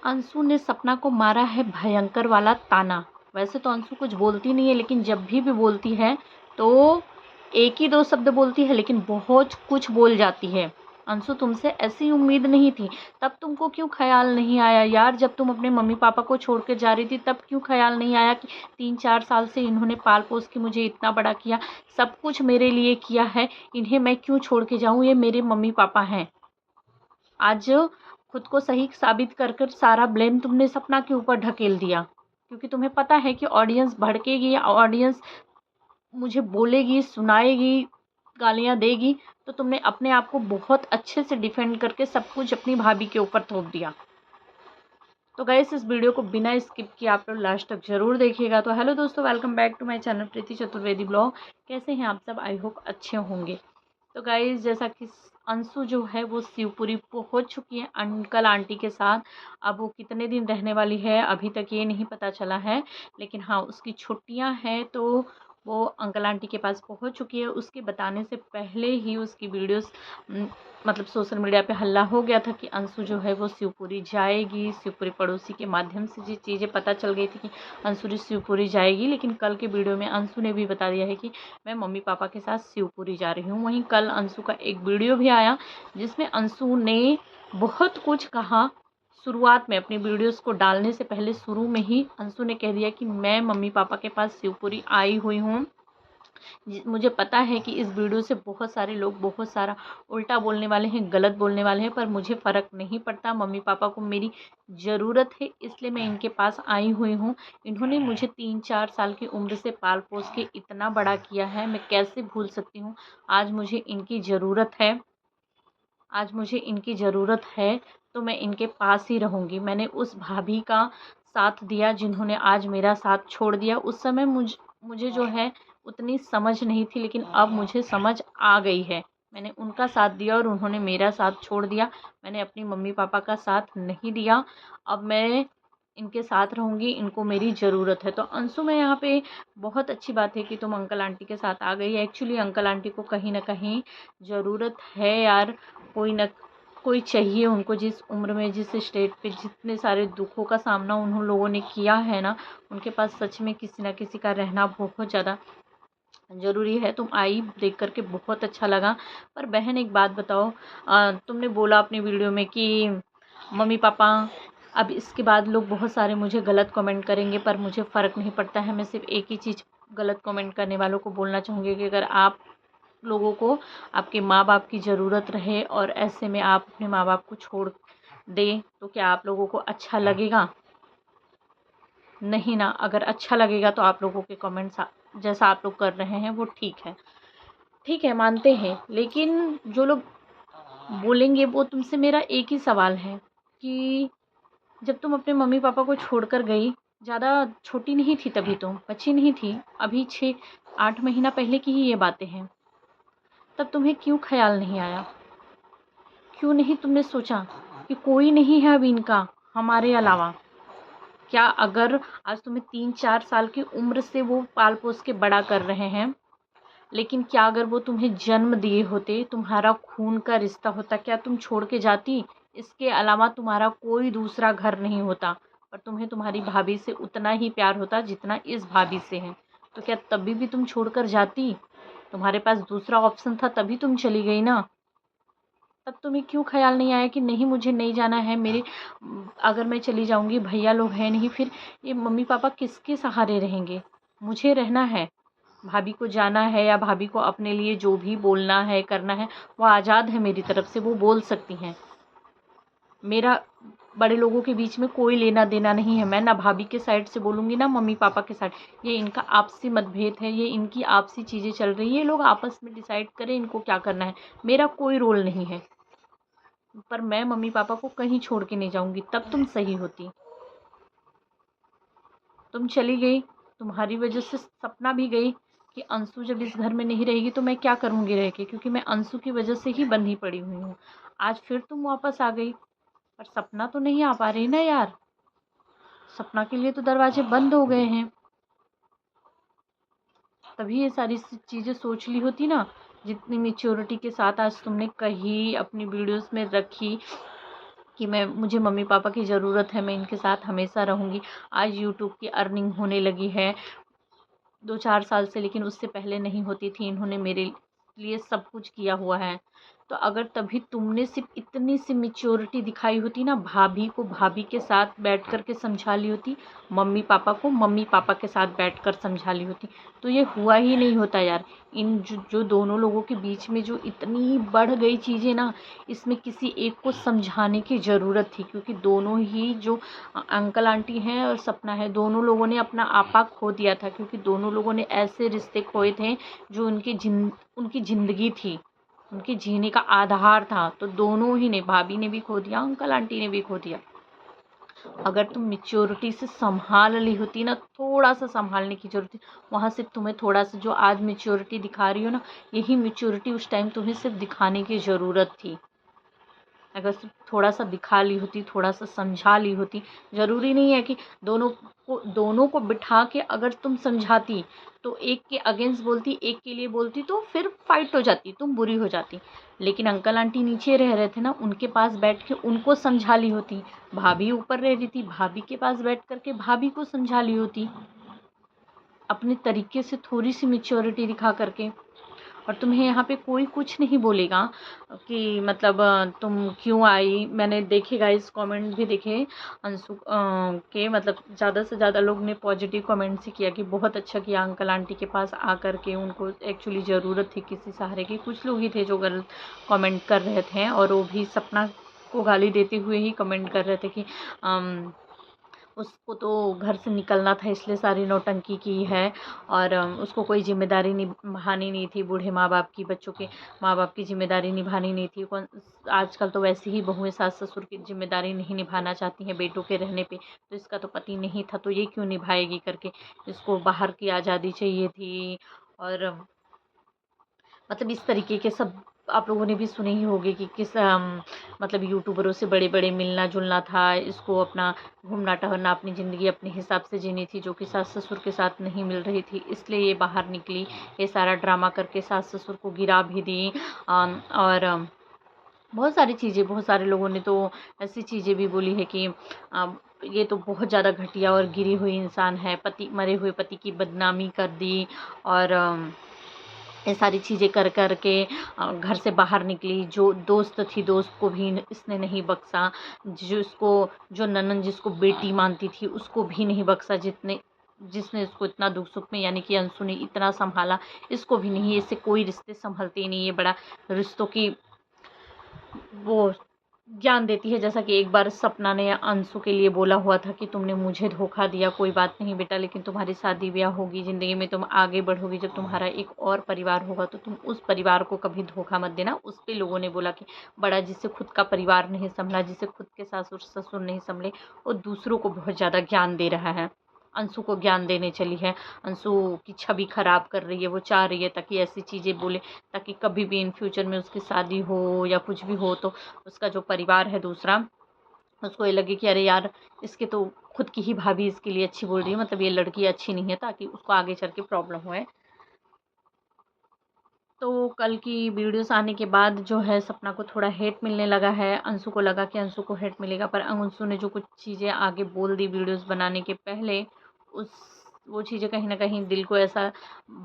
अंशु ने सपना को मारा है भयंकर वाला ताना। वैसे तो अंशु कुछ बोलती नहीं है, लेकिन जब भी बोलती है तो एक ही दो शब्द बोलती है, लेकिन बहुत कुछ बोल जाती है। अंशु, तुमसे ऐसी उम्मीद नहीं थी। तब तुमको क्यों ख्याल नहीं आया यार, जब तुम अपने मम्मी पापा को छोड़ के जा रही थी, तब क्यों ख्याल नहीं आया कि 3-4 साल से इन्होंने पाल पोस के मुझे इतना बड़ा किया, सब कुछ मेरे लिए किया है, इन्हें मैं क्यों छोड़ के जाऊँ, ये मेरे मम्मी पापा हैं। आज खुद को सही साबित कर कर सारा ब्लेम तुमने सपना के ऊपर ढकेल दिया, क्योंकि तुम्हें पता है कि ऑडियंस भड़केगी, ऑडियंस मुझे बोलेगी, सुनाएगी, गालियाँ देगी, तो तुमने अपने आप को बहुत अच्छे से डिफेंड करके सब कुछ अपनी भाभी के ऊपर थोप दिया। तो गाइस, इस वीडियो को बिना स्किप किए आप लोग लास्ट तक जरूर देखिएगा। तो हेलो दोस्तों, welcome back to my channel Preeti Chaturvedi blog. कैसे हैं आप सब? आई होप अच्छे होंगे। तो गाइस, जैसा कि अंशु जो है वो शिवपुरी पहुंच चुकी है अंकल आंटी के साथ। अब वो कितने दिन रहने वाली है अभी तक ये नहीं पता चला है, लेकिन हाँ, उसकी छुट्टियां हैं तो वो अंकल आंटी के पास पहुंच चुकी है। उसके बताने से पहले ही उसकी वीडियोस मतलब सोशल मीडिया पे हल्ला हो गया था कि अंशु जो है वो शिवपुरी जाएगी। शिवपुरी पड़ोसी के माध्यम से ये चीज़ें पता चल गई थी कि अंशु शिवपुरी जाएगी, लेकिन कल के वीडियो में अंशु ने भी बता दिया है कि मैं मम्मी पापा के साथ शिवपुरी जा रही हूँ। वहीं कल अंशु का एक वीडियो भी आया जिसमें अंशु ने बहुत कुछ कहा। शुरुआत में अपनी वीडियोस को डालने से पहले शुरू में ही अंशु ने कह दिया कि मैं मम्मी पापा के पास शिवपुरी आई हुई हूँ। मुझे पता है कि इस वीडियो से बहुत सारे लोग बहुत सारा उल्टा बोलने वाले हैं, गलत बोलने वाले हैं, पर मुझे फ़र्क नहीं पड़ता। मम्मी पापा को मेरी ज़रूरत है, इसलिए मैं इनके पास आई हुई हूँ। इन्होंने मुझे 3-4 साल की उम्र से पाल पोस के इतना बड़ा किया है, मैं कैसे भूल सकती हूँ। आज मुझे इनकी ज़रूरत है, आज मुझे इनकी ज़रूरत है, तो मैं इनके पास ही रहूँगी। मैंने उस भाभी का साथ दिया जिन्होंने आज मेरा साथ छोड़ दिया। उस समय मुझे जो है उतनी समझ नहीं थी, लेकिन अब मुझे समझ आ गई है। मैंने उनका साथ दिया और उन्होंने मेरा साथ छोड़ दिया। मैंने अपनी मम्मी पापा का साथ नहीं दिया। अब मैं इनके साथ रहूँगी, इनको मेरी ज़रूरत है। तो अंशु, में यहाँ पे बहुत अच्छी बात है कि तुम अंकल आंटी के साथ आ गई। एक्चुअली अंकल आंटी को कहीं ना कहीं ज़रूरत है यार, कोई न कोई चाहिए उनको। जिस उम्र में, जिस स्टेट पे जितने सारे दुखों का सामना उन लोगों ने किया है ना, उनके पास सच में किसी न किसी का रहना बहुत ज़्यादा ज़रूरी है। तुम आई, देख करके बहुत अच्छा लगा। पर बहन, एक बात बताओ, तुमने बोला अपनी वीडियो में कि मम्मी पापा, अब इसके बाद लोग बहुत सारे मुझे गलत कमेंट करेंगे, पर मुझे फ़र्क नहीं पड़ता है। मैं सिर्फ एक ही चीज़ गलत कमेंट करने वालों को बोलना चाहूँगी कि अगर आप लोगों को आपके माँ बाप की ज़रूरत रहे और ऐसे में आप अपने माँ बाप को छोड़ दें, तो क्या आप लोगों को अच्छा लगेगा? नहीं ना। अगर अच्छा लगेगा तो आप लोगों के कमेंट्स जैसा आप लोग कर रहे हैं वो ठीक है, ठीक है, मानते हैं। लेकिन जो लोग बोलेंगे, वो तुमसे मेरा एक ही सवाल है कि जब तुम अपने मम्मी पापा को छोड़कर गई, ज़्यादा छोटी नहीं थी, तभी तुम बच्ची नहीं थी, अभी 6-8 महीना पहले की ही ये बातें हैं। तब तुम्हें क्यों ख्याल नहीं आया? क्यों नहीं तुमने सोचा कि कोई नहीं है अब इनका हमारे अलावा? क्या अगर आज तुम्हें 3-4 साल की उम्र से वो पाल पोस के बड़ा कर रहे हैं, लेकिन क्या अगर वो तुम्हें जन्म दिए होते, तुम्हारा खून का रिश्ता होता, क्या तुम छोड़ के जाती? इसके अलावा तुम्हारा कोई दूसरा घर नहीं होता, पर तुम्हें तुम्हारी भाभी से उतना ही प्यार होता जितना इस भाभी से है। तो क्या तभी भी तुम छोड़कर जाती? तुम्हारे पास दूसरा ऑप्शन था, तभी तुम चली गई ना। तब तुम्हें क्यों ख्याल नहीं आया कि नहीं, मुझे नहीं जाना है, मेरे अगर मैं चली जाऊंगी, भैया लोग हैं नहीं, फिर ये मम्मी पापा किसके सहारे रहेंगे? मुझे रहना है। भाभी को जाना है या भाभी को अपने लिए जो भी बोलना है, करना है, वो आज़ाद है मेरी तरफ से, वो बोल सकती हैं। मेरा बड़े लोगों के बीच में कोई लेना देना नहीं है। मैं ना भाभी के साइड से बोलूँगी, ना मम्मी पापा के साइड। ये इनका आपसी मतभेद है, ये इनकी आपसी चीज़ें चल रही है, ये लोग आपस में डिसाइड करें इनको क्या करना है। मेरा कोई रोल नहीं है। पर मैं मम्मी पापा को कहीं छोड़ के नहीं जाऊंगी। तब तुम सही होती। तुम चली गई, तुम्हारी वजह से सपना भी गई कि अंशु जब इस घर में नहीं रहेगी तो मैं क्या करूंगी रह के, क्योंकि मैं अंशु की वजह से ही बंधी पड़ी हुई हूँ। आज फिर तुम वापस आ गई, पर सपना तो नहीं आ पा रही ना यार। सपना के लिए तो दरवाजे बंद हो गए हैं। तभी ये सारी चीज़ें सोच ली होती ना, जितनी मेच्योरिटी के साथ आज तुमने कही, अपनी वीडियोस में रखी कि मैं मुझे मम्मी पापा की ज़रूरत है, मैं इनके साथ हमेशा रहूँगी। आज यूट्यूब की अर्निंग होने लगी है 2-4 साल से, लेकिन उससे पहले नहीं होती थी। इन्होंने मेरे लिए सब कुछ किया हुआ है। तो अगर तभी तुमने सिर्फ़ इतनी सी मैच्योरिटी दिखाई होती ना, भाभी को भाभी के साथ बैठ कर के समझा ली होती, मम्मी पापा को मम्मी पापा के साथ बैठकर समझा ली होती, तो ये हुआ ही नहीं होता यार। इन जो दोनों लोगों के बीच में जो इतनी बढ़ गई चीज़ें ना, इसमें किसी एक को समझाने की ज़रूरत थी, क्योंकि दोनों ही जो अंकल आंटी हैं और सपना है, दोनों लोगों ने अपना आपा खो दिया था, क्योंकि दोनों लोगों ने ऐसे रिश्ते खोए थे जो उनकी ज़िंदगी थी, उनके जीने का आधार था। तो दोनों ही ने, भाभी ने भी खो दिया, अंकल आंटी ने भी खो दिया। अगर तुम मैच्योरिटी से संभाल ली होती ना, थोड़ा सा संभालने की ज़रूरत थी, वहाँ से तुम्हें थोड़ा सा जो आज मैच्योरिटी दिखा रही हो ना, यही मैच्योरिटी उस टाइम तुम्हें सिर्फ दिखाने की ज़रूरत थी। अगर सिर्फ थोड़ा सा दिखा ली होती, थोड़ा सा समझा ली होती। ज़रूरी नहीं है कि दोनों को बिठा के अगर तुम समझाती, तो एक के अगेंस्ट बोलती, एक के लिए बोलती, तो फिर फाइट हो जाती, तुम बुरी हो जाती। लेकिन अंकल आंटी नीचे रह रहे थे ना, उनके पास बैठ के उनको समझा ली होती। भाभी ऊपर रह रही थी, भाभी के पास बैठ करके भाभी को समझा ली होती, अपने तरीके से थोड़ी सी मैच्योरिटी दिखा करके। और तुम्हें यहाँ पे कोई कुछ नहीं बोलेगा कि मतलब तुम क्यों आई। मैंने देखे गाइस, कमेंट भी देखे अंशु के, मतलब ज़्यादा से ज़्यादा लोग ने पॉजिटिव कमेंट से किया कि बहुत अच्छा किया अंकल आंटी के पास आकर के, उनको एक्चुअली ज़रूरत थी किसी सहारे की। कुछ लोग ही थे जो गलत कमेंट कर रहे थे, और वो भी सपना को गाली देते हुए ही कमेंट कर रहे थे कि उसको तो घर से निकलना था इसलिए सारी नौटंकी की है, और उसको कोई ज़िम्मेदारी निभानी नहीं थी, बूढ़े माँ बाप की, बच्चों के माँ बाप की ज़िम्मेदारी निभानी नहीं थी। आजकल तो वैसे ही बहुएं सास ससुर की ज़िम्मेदारी नहीं निभाना चाहती हैं बेटों के रहने पे, तो इसका तो पति नहीं था तो ये क्यों निभाएगी करके, इसको बाहर की आज़ादी चाहिए थी। और मतलब इस तरीके के सब आप लोगों ने भी सुने ही होंगे कि किस मतलब यूट्यूबरों से बड़े-बड़े मिलना-जुलना था, इसको अपना घूमना-टहलना, अपनी ज़िंदगी अपने हिसाब से जीनी थी, जो कि सास-ससुर के साथ नहीं मिल रही थी, इसलिए ये बाहर निकली। ये सारा ड्रामा करके सास-ससुर को गिरा भी दी। और बहुत सारी चीज़ें, बहुत सारे लोगों ने तो ऐसी चीज़ें भी बोली है कि ये तो बहुत ज़्यादा घटिया और गिरी हुई इंसान है, मरे हुए पति की बदनामी कर दी, और ये सारी चीज़ें कर कर के घर से बाहर निकली। जो दोस्त थी, दोस्त को भी इसने नहीं बख्शा, जो ननंद जिसको बेटी मानती थी उसको भी नहीं बख्शा, जिसने इसको इतना दुख सुख में, यानी कि अंशु ने इतना संभाला, इसको भी नहीं। इससे कोई रिश्ते संभलते ही नहीं, ये बड़ा रिश्तों की वो ज्ञान देती है। जैसा कि एक बार सपना ने अंशु के लिए बोला हुआ था कि तुमने मुझे धोखा दिया, कोई बात नहीं बेटा, लेकिन तुम्हारी शादी ब्याह होगी, ज़िंदगी में तुम आगे बढ़ोगी, जब तुम्हारा एक और परिवार होगा तो तुम उस परिवार को कभी धोखा मत देना। उस पे लोगों ने बोला कि बड़ा जिससे खुद का परिवार नहीं संभला, जिससे खुद के सासुर ससुर नहीं संभले, वो दूसरों को बहुत ज़्यादा ज्ञान दे रहा है। अंशु को ज्ञान देने चली है, अंशु की छवि खराब कर रही है, वो चाह रही है ताकि ऐसी चीज़ें बोले, ताकि कभी भी इन फ्यूचर में उसकी शादी हो या कुछ भी हो तो उसका जो परिवार है दूसरा, उसको ये लगे कि अरे यार, इसके तो खुद की ही भाभी इसके लिए अच्छी बोल रही है, मतलब ये लड़की अच्छी नहीं है, ताकि उसको आगे चल के प्रॉब्लम होए। तो कल की वीडियोस आने के बाद जो है सपना को थोड़ा हेट मिलने लगा है। अंशु को लगा कि अंशु को हेट मिलेगा, पर अंशु ने जो कुछ चीज़ें आगे बोल दी वीडियोस बनाने के पहले, उस वो चीज़ें कहीं न कहीं दिल को ऐसा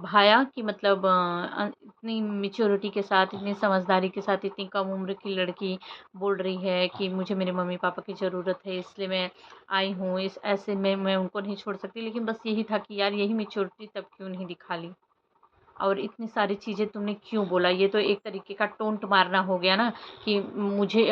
भाया कि मतलब इतनी मैच्योरिटी के साथ, इतनी समझदारी के साथ, इतनी कम उम्र की लड़की बोल रही है कि मुझे मेरे मम्मी पापा की ज़रूरत है, इसलिए मैं आई हूँ, इस ऐसे में मैं उनको नहीं छोड़ सकती। लेकिन बस यही था कि यार, यही मैच्योरिटी तब क्यों नहीं दिखा ली, और इतनी सारी चीज़ें तुमने क्यों बोला। ये तो एक तरीके का टोंट मारना हो गया ना, कि मुझे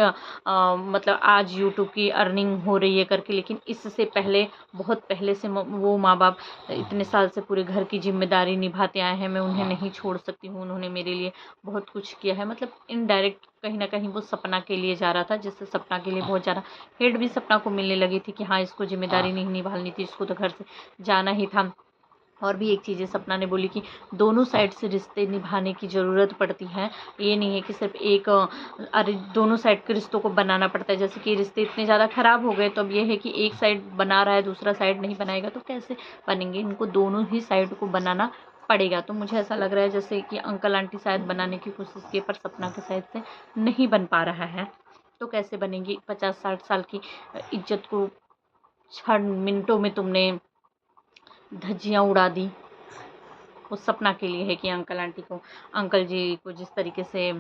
मतलब आज यूट्यूब की अर्निंग हो रही है करके, लेकिन इससे पहले, बहुत पहले से वो माँ बाप इतने साल से पूरे घर की जिम्मेदारी निभाते आए हैं, मैं उन्हें नहीं छोड़ सकती हूँ, उन्होंने मेरे लिए बहुत कुछ किया है। मतलब इनडायरेक्ट कहीं ना कहीं वो सपना के लिए जा रहा था, जिससे सपना के लिए बहुत ज़्यादा हेट भी सपना को मिलने लगी थी कि हाँ, इसको जिम्मेदारी नहीं निभानी थी, इसको तो घर से जाना ही था। और भी एक चीज़ें सपना ने बोली कि दोनों साइड से रिश्ते निभाने की ज़रूरत पड़ती है। ये नहीं है कि सिर्फ एक अरे दोनों साइड के रिश्तों को बनाना पड़ता है। जैसे कि रिश्ते इतने ज़्यादा ख़राब हो गए, तो अब ये है कि एक साइड बना रहा है, दूसरा साइड नहीं बनाएगा तो कैसे बनेंगे। इनको दोनों ही साइड को बनाना पड़ेगा। तो मुझे ऐसा लग रहा है जैसे कि अंकल आंटी शायद बनाने की कोशिश की, पर सपना के साइड से नहीं बन पा रहा है। तो कैसे बनेगी? 50-60 साल की इज्जत को क्षण मिनटों में तुमने धज्जियां उड़ा दी। वो सपना के लिए है कि अंकल जी को जिस तरीके से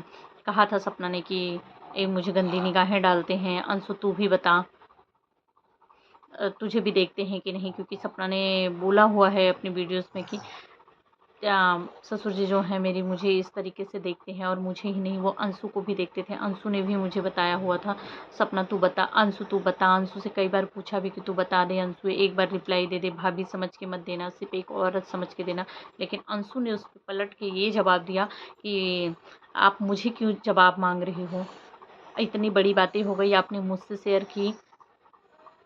कहा था सपना ने कि ए मुझे गंदी निगाहें डालते हैं, अंशु तू भी बता, तुझे भी देखते हैं कि नहीं, क्योंकि सपना ने बोला हुआ है अपनी वीडियोस में कि ससुर जी जो हैं मेरी मुझे इस तरीके से देखते हैं, और मुझे ही नहीं वो अंशु को भी देखते थे। अंशु ने भी मुझे बताया हुआ था, सपना तू बता, अंशु तू बता। अंशु से कई बार पूछा भी कि तू बता दे अंशु, एक बार रिप्लाई दे दे, भाभी समझ के मत देना, सिर्फ एक औरत समझ के देना। लेकिन अंशु ने उस पर पलट के ये जवाब दिया कि आप मुझे क्यों जवाब मांग रही हो, इतनी बड़ी बातें हो गई, आपने मुझसे शेयर की,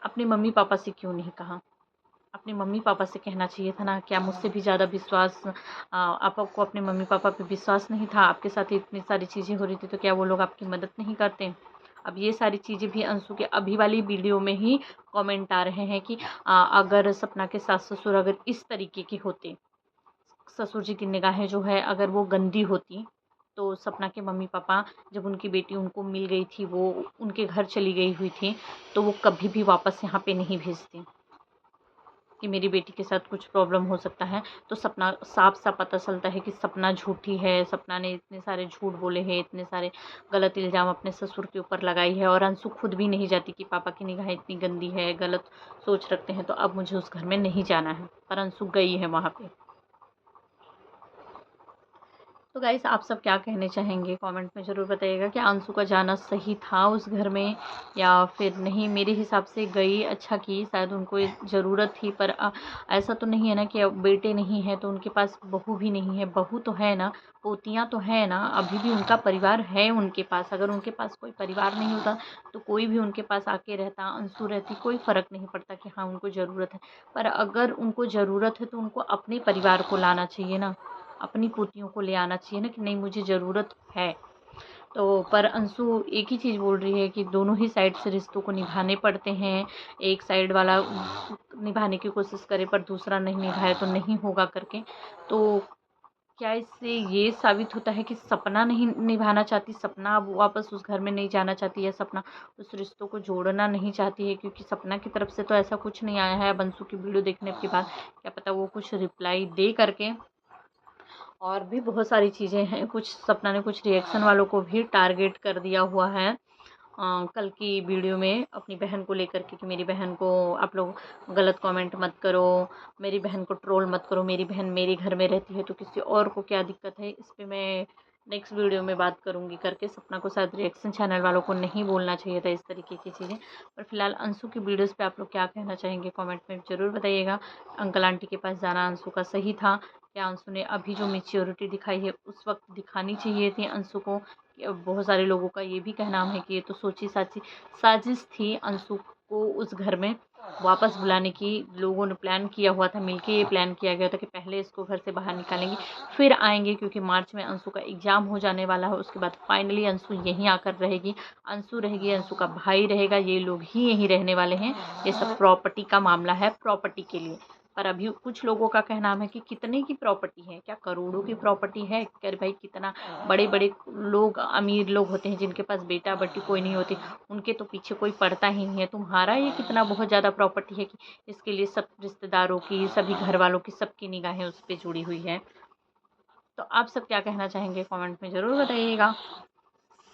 अपने मम्मी पापा से क्यों नहीं कहा? अपने मम्मी पापा से कहना चाहिए था ना। क्या मुझसे भी ज़्यादा विश्वास आपको अपने मम्मी पापा पे विश्वास नहीं था? आपके साथ इतनी सारी चीज़ें हो रही थी तो क्या वो लोग आपकी मदद नहीं करते? अब ये सारी चीज़ें भी अंशु के अभी वाली वीडियो में ही कमेंट आ रहे हैं कि अगर सपना के सास ससुर अगर इस तरीके के होते, ससुर जी की निगाहें जो है अगर वो गंदी होती, तो सपना के मम्मी पापा जब उनकी बेटी उनको मिल गई थी, वो उनके घर चली गई हुई थी, तो वो कभी भी वापस यहाँ पे नहीं भेजते कि मेरी बेटी के साथ कुछ प्रॉब्लम हो सकता है। तो सपना साफ-साफ पता चलता है कि सपना झूठी है, सपना ने इतने सारे झूठ बोले हैं, इतने सारे गलत इल्ज़ाम अपने ससुर के ऊपर लगाई है, और अंशु खुद भी नहीं चाहती कि पापा की निगाहें इतनी गंदी है, गलत सोच रखते हैं, तो अब मुझे उस घर में नहीं जाना है। पर अंशु गई है वहाँ पे। तो गाइस आप सब क्या कहने चाहेंगे कमेंट में ज़रूर बताइएगा कि अंशु का जाना सही था उस घर में या फिर नहीं। मेरे हिसाब से गई अच्छा की, शायद उनको ज़रूरत थी, पर ऐसा तो नहीं है ना कि अब बेटे नहीं है तो उनके पास बहू भी नहीं है। बहू तो है ना, पोतियाँ तो है ना, अभी भी उनका परिवार है उनके पास। अगर उनके पास कोई परिवार नहीं होता तो कोई भी उनके पास आके रहता, अंशु रहती, कोई फ़र्क नहीं पड़ता कि हाँ उनको ज़रूरत है। पर अगर उनको ज़रूरत है तो उनको अपने परिवार को लाना चाहिए ना, अपनी पोतियों को ले आना चाहिए ना कि नहीं मुझे ज़रूरत है। तो पर अंशु एक ही चीज़ बोल रही है कि दोनों ही साइड से रिश्तों को निभाने पड़ते हैं। एक साइड वाला निभाने की कोशिश करे पर दूसरा नहीं निभाए तो नहीं होगा करके। तो क्या इससे ये साबित होता है कि सपना नहीं निभाना चाहती, सपना अब वापस उस घर में नहीं जाना चाहती, या सपना उस रिश्तों को जोड़ना नहीं चाहती है? क्योंकि सपना की तरफ से तो ऐसा कुछ नहीं आया है। अब अंशु की वीडियो देखने के बाद क्या पता वो कुछ रिप्लाई दे करके। और भी बहुत सारी चीज़ें हैं, कुछ सपना ने कुछ रिएक्शन वालों को भी टारगेट कर दिया हुआ है कल की वीडियो में अपनी बहन को लेकर के कि मेरी बहन को आप लोग गलत कमेंट मत करो, मेरी बहन को ट्रोल मत करो, मेरी बहन मेरे घर में रहती है तो किसी और को क्या दिक्कत है। इस पे मैं नेक्स्ट वीडियो में बात करूंगी करके। सपना को शायद रिएक्शन चैनल वालों को नहीं बोलना चाहिए था इस तरीके की चीज़ें। पर फिलहाल अंशु की वीडियोस पे आप लोग क्या कहना चाहेंगे कमेंट में ज़रूर बताइएगा। अंकल आंटी के पास जाना अंशु का सही था? क्या अंशु ने अभी जो मैच्योरिटी दिखाई है उस वक्त दिखानी चाहिए थी अंशु को? बहुत सारे लोगों का ये भी कहना है कि ये तो सोची साची साजिश थी अंशु को उस घर में वापस बुलाने की। लोगों ने प्लान किया हुआ था, मिलके ये प्लान किया गया था कि पहले इसको घर से बाहर निकालेंगे फिर आएंगे, क्योंकि मार्च में अंशु का एग्ज़ाम हो जाने वाला है। उसके बाद फाइनली अंशु यहीं आकर रहेगी, अंशु रहेगी, अंशु का भाई रहेगा, ये लोग ही यहीं रहने वाले हैं। ये सब प्रॉपर्टी का मामला है, प्रॉपर्टी के लिए। पर अभी कुछ लोगों का कहना है कि कितने की प्रॉपर्टी है, क्या करोड़ों की प्रॉपर्टी है? क्या भाई कितना बड़े बड़े लोग, अमीर लोग होते हैं जिनके पास बेटा बेटी कोई नहीं होती, उनके तो पीछे कोई पड़ता ही नहीं है। तुम्हारा ये कितना बहुत ज़्यादा प्रॉपर्टी है कि इसके लिए सब रिश्तेदारों की, सभी घर वालों की, सबकी निगाहें उस पर जुड़ी हुई है। तो आप सब क्या कहना चाहेंगे कमेंट में ज़रूर बताइएगा।